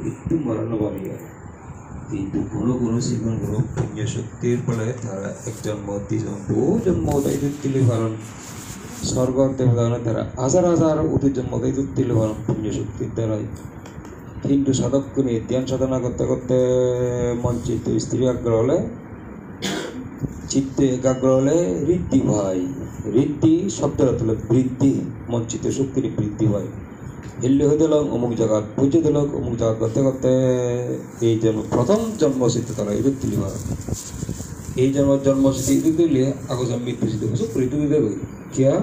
মৃত্যু মরণ বাড়িয়া কিন্তু কোনো কোনো জীবন কোনো পুণ্য শক্তির ফলে তারা এক জন্ম দ্বিজন্ম বহু জন্ম উদয় তুলে পালন স্বর্গ দেবতা তারা হাজার হাজার উদয় জন্ম উদয় তুলে পালন পুণ্য শক্তির দ্বারাই কিন্তু সাধকগুণী ধ্যান সাধনা করতে করতে মন চিত্ত স্ত্রী আগ্রহ হলে চিত্ত একাগ্র হলে ঋদ্ধি হয় ঋদ্ধি শব্দের অর্থ হলো বৃদ্ধি মন চিত্ত শক্তির বৃদ্ধি হয় হিল্লি হয়ে দিল অমুক জায়গা বুঝে দিল অমুক জায়গা করতে করতে এই জন্ম প্রথম জন্মসিদ্ধ তারা ইঁদুর তুলি হয় এই জন্মসিদ্ধ ইঁদুর তুলিয়ে আগো জন্ম মৃত্যু সিদ্ধ হচ্ছে ঋতু দিতে হই কিয়া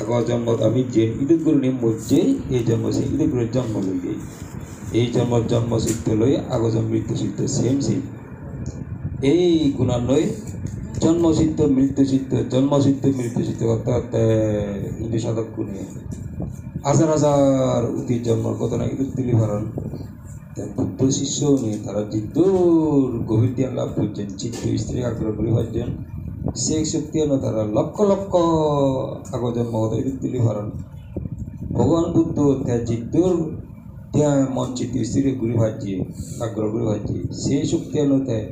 আগো জন্ম আমি যে ইঁদুর গুলো নিয়ে মরছে এই জন্ম সেই ইঁদুর গুলোর জন্ম লইলে এই জন্মসিদ্ধ লই আগো জন্ম মৃত্যু সিদ্ধ সেম সেম এই গুণান্বয় জন্মসিদ্ধ মৃত্যুসিদ্ধ অর্থাৎ হিন্দু সাধক গুণে হাজার হাজার অতীত জন্মর কথা নাকি তুলি ভারণ বুদ্ধ শিষ্য নিয়ে তারা জিদ্দুর গভীর জ্ঞান লাভ করছেন চিত্ত স্ত্রী আগ্রহ করে ভাবছেন সেই শক্তি এনে তারা লক্ষ লক্ষ আগো জন্ম হতে তুলি ভারণ ভগবান বুদ্ধ তার জিদ্দুর মন চিত্ত স্ত্রী ঘুরে ভাজছে আগ্রহ করে ভাজছে সেই শক্তি এনে তাই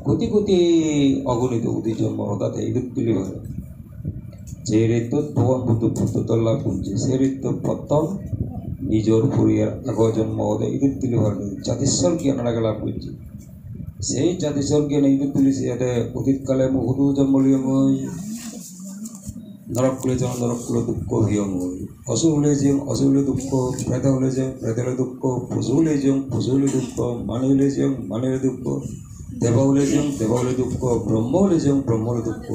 কোটি কোটি অগণিত অতীত জন্ম হঠাৎ ইঁদুর তুলি ভারণ যে ঋতু ভগবান বুদ্ধ লাভ করছে সে ঋতু প্রথম নিজের পরিবার আগো জন্ম হতে ইঁদুর তুলি ভারণ জাতিস্বর জ্ঞান লাভ করছে সেই জাতিস্বর জ্ঞান ইঁদুর তুলিছে যাতে অতীতকালে বহু জন্ম লিয়ে মই নরক কুলে যেমন নরক কুলে দুঃখ হিয় মই অসুর হলে যেমন অসুর হলে দুঃখ প্রেত হলে যেমন প্রেত হলে দুঃখ পশু হলে যেমন পশু হলে দুঃখ মানে হলে যেমন মানে হলে দুঃখ দেব হলে যেমন দেব হলে দুঃখ ব্রহ্ম হলে যেমন ব্রহ্ম হলে দুঃখ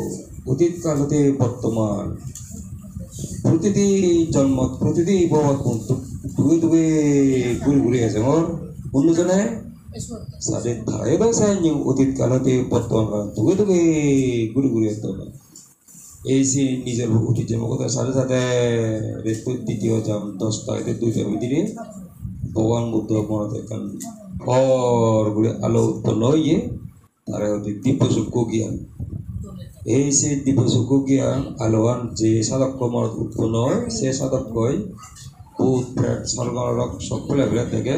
অতীতকাল হতে বর্তমান প্রতিটি জন্ম প্রতিটি দুগে দুগে ঘুরে ঘুরে আছে মোর অন্যজনে সাড়ে ধারে দশায় অতীতকাল হতে বর্তমান দুগে দুগে ঘুরে ঘুরে আসতে হবে এই সে নিজের অতীত জন্ম কথা সাথে সাথে দ্বিতীয় জাম 10টা এতে 2টার ভিতরে ভগবান বুদ্ধ মনে দেখেন ফর বলে আলো উৎপন্ন হয়ে তারা হতে দিব্য সূক্ষ্ম জ্ঞান এই সে দিব্য সূক্ষ্ম জ্ঞান আলোয়ান যে সাধক মনত উৎপন্ন হয় সে সাধক কয় ভূত প্রেত স্বর্গ নরক সকলে বেলা থেকে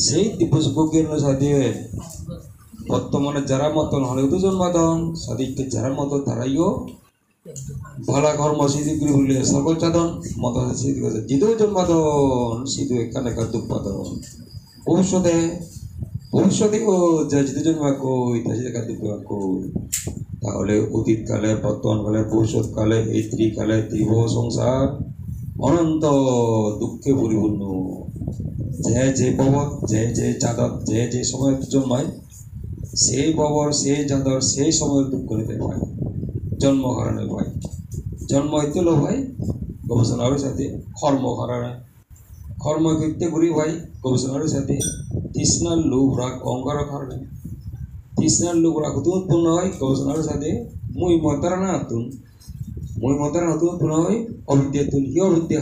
সেই দিব্য সূক্ষ্ম জ্ঞানের সাথে বর্তমানে যারা মতন হলে দুজন মতন সাদিককে যারা মতন তারাইও ভালা কর্ম সিদ্ধি করে বললে সকল চাদন মতন সিদ্ধি করছে যেহেতু জন্মাদন সিদ্ধু এখানে দুঃখ পাদন ভবিষ্যতেও যা যেহেতু জন্মা কই তা সেটা দুঃখ কই তাহলে অতীতকালে বর্তমানকালে ভবিষ্যৎকালে এই ত্রিকালে ত্রিভুব সংসার অনন্ত দুঃখে পরিপূর্ণ যে পবন যে চাদর যে সময় জন্মায় সেই ববর সেই চাদর সেই সময়ের দুঃখ নিতে পায় জন্ম হারানো ভাই জন্ম হইতে লো ভাই গবেষণার সাথে কর্ম হারানো কর্ম করতে ঘুরি ভাই গবেষণার সাথে তৃষ্ণার লোভ রাগ অহংকার কারণে তৃষ্ণার লোভ রাগ উৎপন্ন হয় গবেষণার সাথে মই মতারা নতুন উৎপন্ন হয় অবিদ্যা তুল কি অবিদ্যা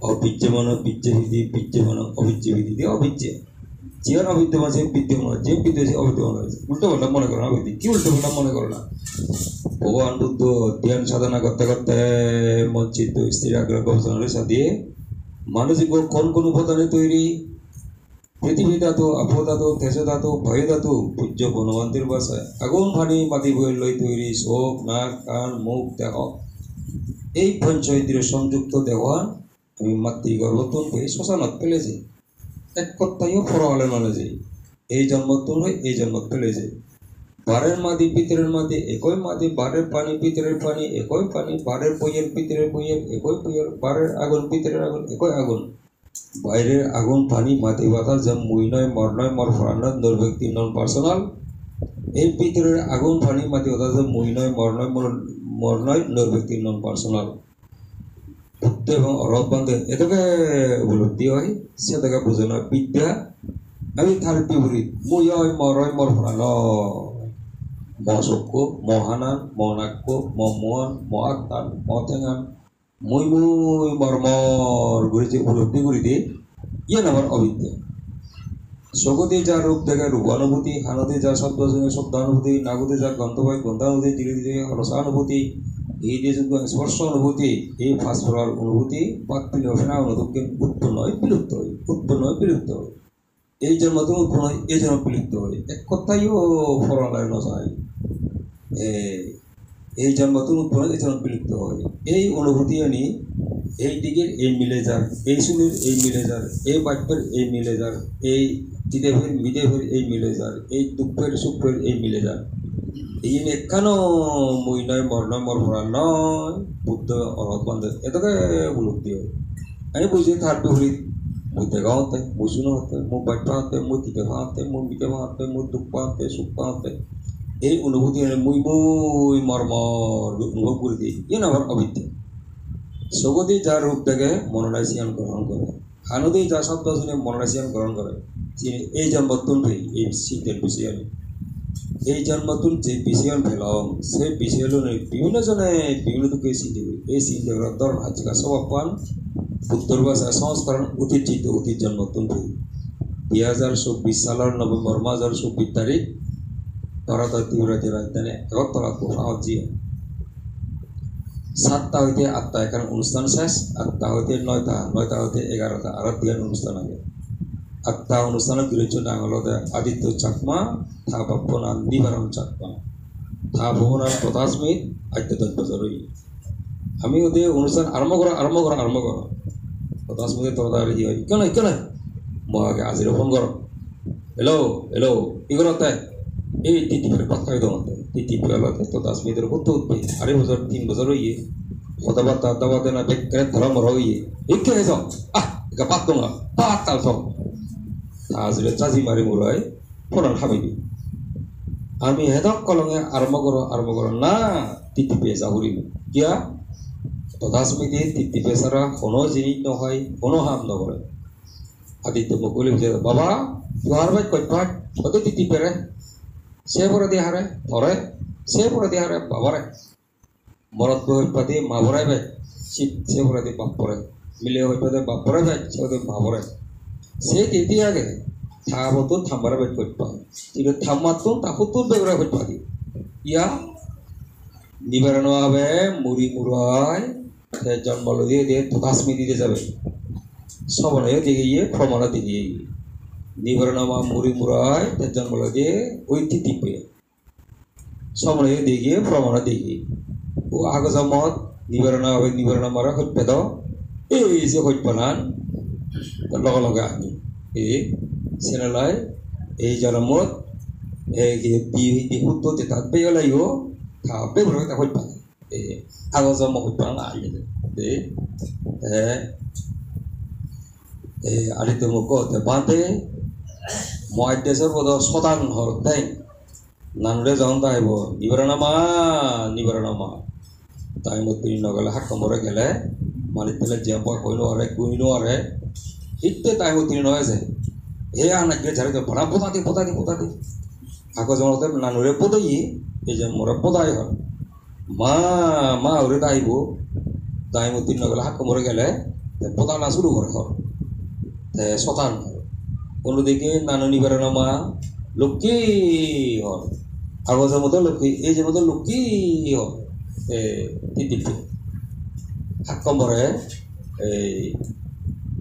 অবিদ্যমান বিদ্যাবিধি বিদ্যমান অবিদ্যাবিধি দিয়ে অবিদ্যা যে অবিদ্যমান সে বিদ্যমান যে বিদ্যা সে অবিদ্যমান হয়েছে উল্টো পাল্টা মনে করো না অবিদ্যা কি উল্টো পাল্টা মনে করো না ভগবান বুদ্ধ ধ্যান সাধনা করতে করতে মন চিত্ত স্থির আগ্রহ গবেষণার সাথে মানসিক কোন উপাদানে তৈরি পৃথিবী ধাতু আপো ধাতু তেজ ধাতু ভয় ধাতু পূজ্য বনবন্তের ভাষায় আগুন ফানি মাটি বই লই তৈরি চোখ নাক কান মুখ দেহ এই পঞ্চ ইন্দ্রিয় সংযুক্ত দেওয়ান আমি মাতৃগর্ভতন হয়ে শ্মশানত ফেলেছি এক কথাইও ফরওয়ালে মানে যে এই জন্মতন হয়ে এই জন্মত ফেলেছে বারের মাদি পিতরের মাদি একই মাদি বারের পানি পিতরের পানি একই পানি বারের বইয়ের পিতরের বইয়ের একই বইয়ের বারের আগুন পিতরের আগুন একই আগুন বাইরের আগুন পানি মাটি বাতাস যা মুই নয় মর প্রাণ নয় ব্যক্তি নন পার্সোনাল এই পিতরের আগুন পানি মাটি বাতাস যা মুই নয় মর নয় ব্যক্তি নন পার্সোনাল বুদ্ধ এবং অরব বান্ধে এটাকে উপলব্ধি হয় সেটাকে বোঝে না বিদ্যা আমি তার বিপরীত মুই হয় মর প্রাণ মশক্য মহানান মনাক্য মহান মহাকান মতেঙান মই মর্মর করে যে উপলব্ধি করে দিয়ে ইয়ে নামার অবিদ্যা সগতে যা রূপ দেখে রূপানুভূতি হানতে যা শব্দ শুনে শব্দানুভূতি নাগুতে যা গন্ধ পায় গন্ধানুভূতি ধীরে ধীরে রসানুভূতি এই যে স্পর্শ অনুভূতি এই ফাঁসফোড়ার অনুভূতি বাদ পিলে ফেনা অনুভূতি উৎপন্ন হয় বিলুপ্ত হয় এই জন্মদিন উৎপন্ন হয় এই জন্ম বিলুপ্ত হয় এক কথাইও ফরলায় নয় এই জন্মদিন উৎপন্ন এই জন্ম বিলুপ্ত হয় এই অনুভূতি আনি এই দিকের এই মিলে যার এই সুরের এই মিলে যার এই বাক্যের এই মিলে যার এই চিদেভের মিদেভের এই মিলে যার এই দুঃখের সুখের এই মিলে যার এই এখানো মুই নয় মর ভরা নয় বুদ্ধ অরহত বান্ধব এটাকে উপলব্ধি হয় আমি বুঝি তার বিপরীত মুই দেখা হতে মুই শুনো হতে মুই বাক্য হতে মুই তিতে ভাতে মুই মিতে ভাতে মুই দুঃখ পাতে সুখ পাতে এই অনুভূতি মুই মুই মর্মর অনুভব করে দিই ইয়ে আমার অবিদ্যা সগতি যার রূপ থেকে মনোনাইসিয়ান গ্রহণ করে হানদি যা শব্দ শুনে মনোনাইসিয়ান গ্রহণ করে তিনি এই জন্মতুন ফেই এই শীতের বিষয় এই জন্মতুন যে বিষয় ফেলম সেই বিষয় বিভিন্ন জনে বিভিন্ন দুঃখে চিন্তা এই চিন্তা ধরন আজকাল স্বভাব পান উত্তর ভাষা সংস্করণ অতীত চিত্ত অতীত জন্মতুন ফেই 2024 সালের নভেম্বর মাস 24 তারিখ তরাতর তীব্রতি রাজধানী এবং তরাত জিয়া 7টা হইতে 8টা এখানে অনুষ্ঠান শেষ 8টা হইতে 9টা হইতে 11টা আর দিন অনুষ্ঠান আগে 8টা অনুষ্ঠানের বিরোচনা হলতে আদিত্য চাকমা থা বাপ্পনান নিবারণ চাকমা থা ভুবনান প্রতাসমিত আদ্যতন বজরই আমি ওদের অনুষ্ঠান আরম্ভ করো প্রতাসমিতে তরদারি হয় কেন মই আগে আজির ফোন করো হেল্ল' কি করতে এই তিতিপের পাত্তাই দমতে তিতিপে আলাতে প্রতাসমিতের কত উঠবে 2.5 বছর হইয়ে কথাবার্তা দাবাতে না বেকার ধর্ম রইয়ে একে যাও একা পাত না পাতাল সব আজিরে চাজি মারি মুরাই ফোনান খাবিবি আমি হেদক কলঙে আরম্ভ করো না তিতিপে যাহুরি কিয়া প্রতাসমিতে তিতিপে ছাড়া কোনো জিনিস নহয় কোনো হাম নকরে আদিত্য মুকুলি বাবা জোহার ভাই কইপাট ওদের তিতিপেরে সে পরে দিয়ে হারে ধরে সে পরে দিয়ে হারে বাবারে মরদ হইপাতি মা ভরাই ভাই শীত সে পরে দিয়ে বাপ পরে মিলে হইপাতে বাপ পরে ভাই সে মা ভরে সে তিতি আগে থাবতো থাম্বারা বেট করতে কিন্তু থাম্মাতো তাকুতুর বেগরা করতে পারি ইয়া নিবারণ হবে মুড়ি মুড়ায় জন্মল দিয়ে প্রতাসমি দিতে যাবে সবনয় দিকে গিয়ে প্রমাণা দিকে গিয়ে নিবারণ মুড়ি মুড়ায় জন্মল দিয়ে ওই তিতিপে সবনয় দিয়ে গিয়ে প্রমাণা দিয়ে ও আগজমত নিবারণ হবে নিবারণ মারা হইপে দাও এই যে হইপানান লগে লগে আনি এই সেনালায় এই জন্মত এই দিহুত যেতাত বেলাইও থাপে ভরে তা হইপা এই আগজম হইপান আইলে আদিত্য মুখ বাঁধে মই দেশের বোধ শতান হর দেয় নানুরে যখন তাইব নিবারণমা তাই মতো নগলে হাত কমরে গেলে মালিক পেলে জিয়াম্পা কইন আরে কুইন আরে হিটতে তাই মতো নয় যে হে আনা গিয়ে ঝাড়ে ভরা পোতাদি আগো জমতে নানুরে পোদাই এই যে মোরা পোদাই হল মা ওরে দাইব তাই মতো নগলে হাত কমরে গেলে পোতানা শুরু করে হর শতান অন্যদিকে নানু নিবারণমা লক্ষ্মী হল আগজের মতো লক্ষ্মী এই যে মতো লক্ষ্মী হল তিতিপে হাত কমরে এই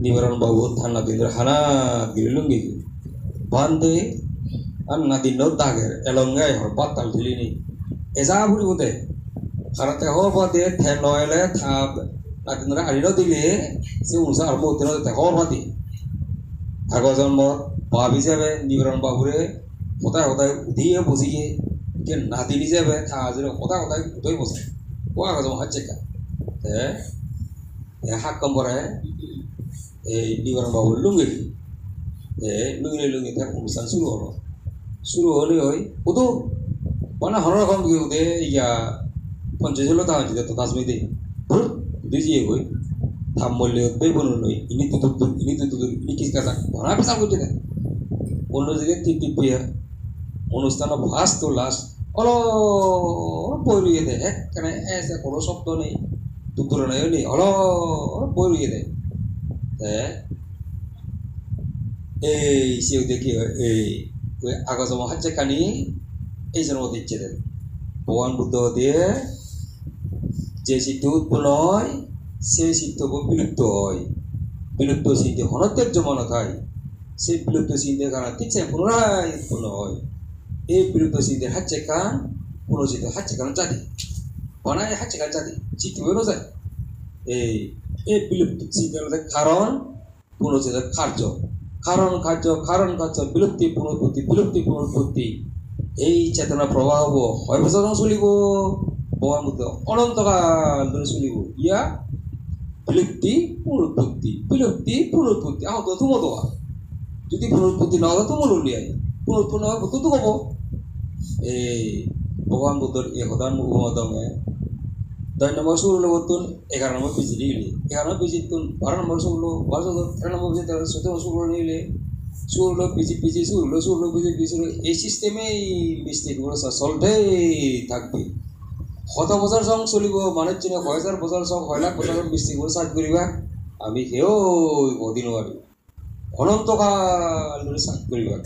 নিবারণ বাবু ঠান্ডা দিন হানা দিল লুঙ্গি বান্ধে আর না দিন দাগের এলঙ্গাই হর পাতাল ঢিলিনি এজা বুড়ি বোধে খারাতে হওয়ার বাদে ঠেন নয়লে থাপ না দিন আড়িনো দিলে সে উনসা আর মধ্যে নদীতে হওয়ার বাদে আগর জন্মত বাপ হিসাবে নিবারণ বাবুরে হতায় উঠিয়ে বসিয়ে যে নাতি হিসাবে থা আজিরে হতায় উঠেই বসে ও আগর জন্ম হচ্ছে কা হাত কমরে এই নিবারণ বাবুর লুঙ্গি থাক অনুষ্ঠান শুরু হলে ওই ওতো মানে হররকম কি ওদের ইয়া 50 হলো তা হচ্ছে তো তাসমিতে দিজিয়ে কই থাম মূল্যে বেবনো নই ইনি তো ইনি কিস কাজা ধরা পেশা করতে দেয় অন্য জায়গায় টিপে অনুষ্ঠান ফার্স্ট তো লাস্ট অলো পরিয়ে দেয় কেন এসে কোনো শব্দ নেই দুপুর নেই অলো পরিয়ে দেয় এই সেও দেখি এই ওই আগজম হচ্ছে কানি এই জন্য দিচ্ছে দেন ভগবান বুদ্ধ দিয়ে যে সিদ্ধ উৎপন্ন হয় সেই সিদ্ধ বিলুপ্ত হয় বিলুপ্ত সিদ্ধি হনতের জমানত হয় সেই বিলুপ্ত চিন্তার কারণে ঠিক আছে পুনরায় উৎপন্ন হয় এই বিলুপ্ত চিন্তার হাচ্ছে কান পুনর্জিত হাচ্ছে কারণ জাতি বানায় হাচ্ছে কারণ জাতি চিত্ত বেরো যায় এই বিলুপ্ত চিন্তার কারণ পুনর্জিত কার্য কারণ কার্য বিলুপ্তি পুনরুৎপত্তি এই চেতনা প্রবাহ হয় বছর চলিব ভগবান বুদ্ধ অনন্তকাল ধরে চলিব ইয়া বিলুপ্তি পুনরুৎপত্তি আহত তুমো দেওয়া যদি পুনরুৎপত্তি না হয় তুমো উলিয়াই পুনরুৎপন্ন হয় বুদ্ধ তো কব এই ভগবান বুদ্ধর এই সদান মুখমদমে 10 নম্বর সুরলো বতুন 11 নম্বর পিজি নিলে 11 নম্বর পিজি তুন 12 নম্বর সুরলো 13 নম্বর পিজি 17 নম্বর সুরলো নিলে সুরলো পিজি সুরলো পিজি এই সিস্টেমেই মিস্টেকগুলো চলতেই থাকবে কত বছর সং চলিব মানুষ চিনে 1000 বছর সং 1 লাখ বছর মিস্টেকগুলো সার্চ করিবা আমি কেউ কদিন পারি অনন্তকাল ধরে সার্চ করিবা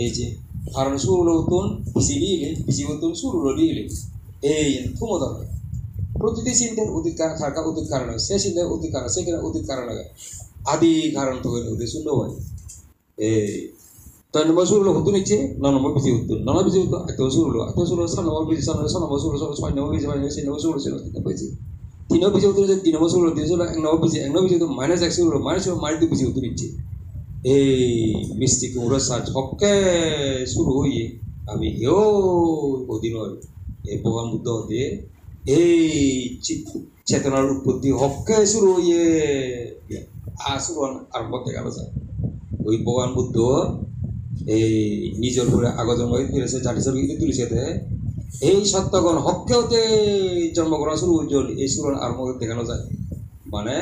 এই যে কারণ সুরলো তুন পিজি বতুন সুরলো দিলে এই তুমো দরকার প্রতিটি চিন্তার উদিত কারণ থাকা উদিত কারণ হয় সে চিন্তার উদিত কারণ সে উদিত কারণ লাগে আদি কারণ তো উদিত শূন্য হয় এই 10 নম্বর সুরলো হতো নিচ্ছে 9 নম্বর পিজি উত্তর 9 নম্বর পিজি উত্তর 8 সুরলো 3 নম্বর পিজি 6 নম্বর সুরলো 6 নম্বর পিজি 6 নম্বর সুরলো 3 নম্বর পিজি উত্তর 3 নম্বর সুরলো 1 নম্বর পিজি -1 সুরলো -2 পিজি উত্তর নিচ্ছে এই মিস্টিক সার্চ হকে শুরু হইয়ে আমি হেও কদিন এই ভগবান বুদ্ধ হতে এই চেতনার উৎপত্তি হকে শুরু হইয়ে শুরু আরম্ভ দেখা যায় ওই ভগবান বুদ্ধ এই নিজের ঘরে আগত জন্ম ফিরেছে জাতি সর্বীকে তুলিছে এই সত্যগণ হকে হতে জন্মগ্রহণ শুরু হয়েছিল এই শুরুর আরম্ভ দেখানো যায় মানে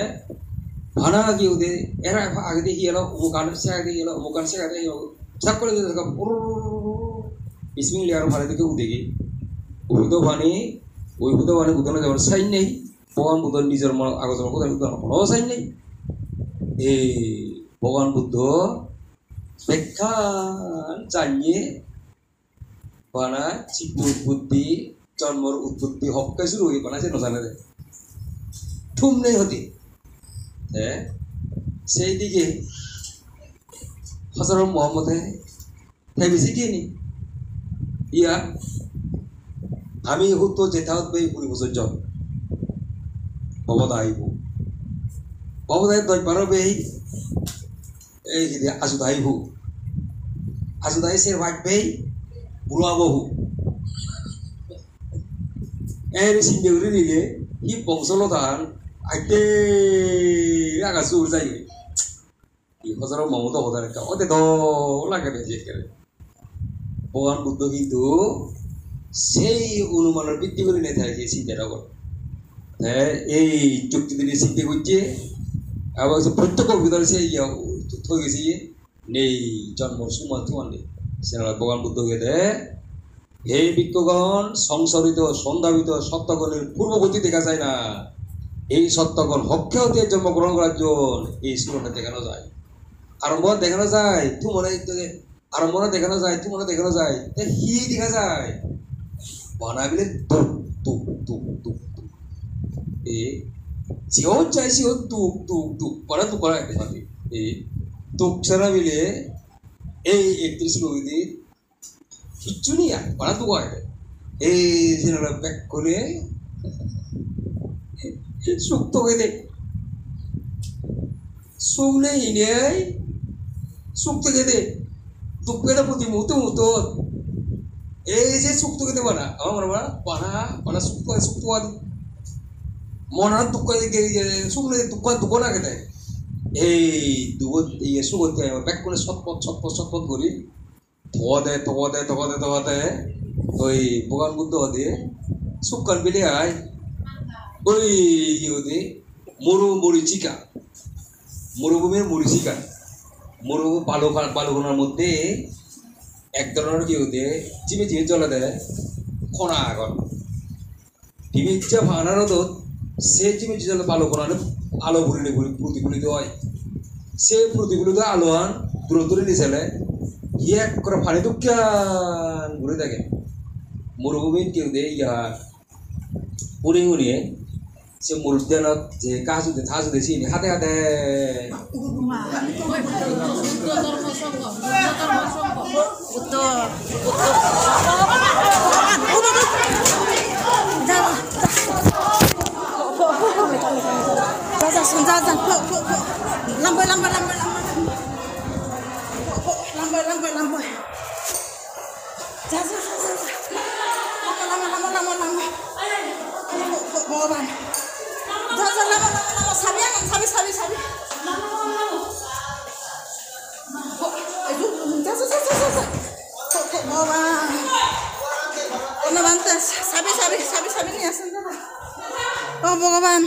ভানা কি ওদের এরা আগে দিয়ে গেল অমুকান সে আগে গেল অমুকান সে আগে গেল সাক করে দিতে থাকা ইসমিং লিয়ার ভাড়া দিকে উদেগে উহিত বাণী উদনে যেমন সাইন নেই ভগবান বুদ্ধ নিজের মন আগত কোথায় কোনো সাইন নেই এই ভগবান বুদ্ধ ব্যাখ্যা জানিয়ে বানা চিত্ত উৎপত্তি জন্মর উৎপত্তি হকে শুরু হয়ে বানাছে নজানে দেয় ঠুম নেই হতে সেই দিকে হজরত মোহাম্মদে তাই বেশি দিয়ে নি ইয়া আমি হুতো যেথাত বেই 20 বছর জন বাবা আইব 10 বেই এই যে আসুদাই সের ভাগ বেই বুড়া বহু এর সিন্ধে উড়ে নিলে ই বংশলতান আইতে আগা সুর যাই ই হজরত মোহাম্মদ হদার কা ওতে দ লাগে বেজে করে ভগবান বুদ্ধ কিন্তু সেই অনুমানের ভিত্তি করে নিয়ে থাকে চিন্তাটা করে হ্যাঁ এই যুক্তি দিয়ে চিন্তা করছে আবার প্রত্যেক ভিতরে সে হয়ে গেছে নেই জন্ম সুমান তোমার নেই সেনারা ভগবান বুদ্ধ হয়ে দেয় এই বিজ্ঞগণ সংসারিত সন্ধাবিত সত্যগণের পূর্বগতি দেখা যায় না এই সত্যগণ হকে হতে জন্মগ্রহণ করার জন্য এই শুরুটা দেখানো যায় আরম্ভ দেখানো যায় আরম্ভ দেখানো যায় দেখানো যায় হি দেখা যায় বানাবিলে তুক তুক তুক তুক এ যেও চাইছি ও তুক তুক তুক পড়া তো করা একটা এই তুক ছাড়া মিলে এই 31 লোকদের কিচ্ছু নেই আর পড়া তো হয় এই সিনেমা ব্যাক করে সুক্ত হয়ে দেয় সুখ নেই নেই সুখ থেকে দে দুঃখ পেটা প্রতি মুহূর্তে এই যে সুখ থেকে দেবো না আমার পানা সুখ মনার দুঃখ সুখ নেই দুঃখ না খেতে এই দুঃখ সুখ ব্যাক করে ছটপট করি ধোয়া দেয় ওই ভগবান বুদ্ধ দিয়ে সুখ কান পেলে আয় ওই ইয়ে মরুভূমির মরিচিকা বালুকণার মধ্যে এক ধরনের কি হতে চিমে জ্বলে দেয় খনা আগর টিভিটা ভাঙার সে চিমে জ্বলে বালুকণার আলো প্রতিফলিত হয় সে প্রতিফলিত আলো আন দূরে নিচেলে গিয়ে এক করে ফানি দুঃখান ঘুরে থাকে মরুভূমির কেউ দে ইয়া উড়িয়ে muridnya je kasu de thasu de sini hate. Oh ভগবান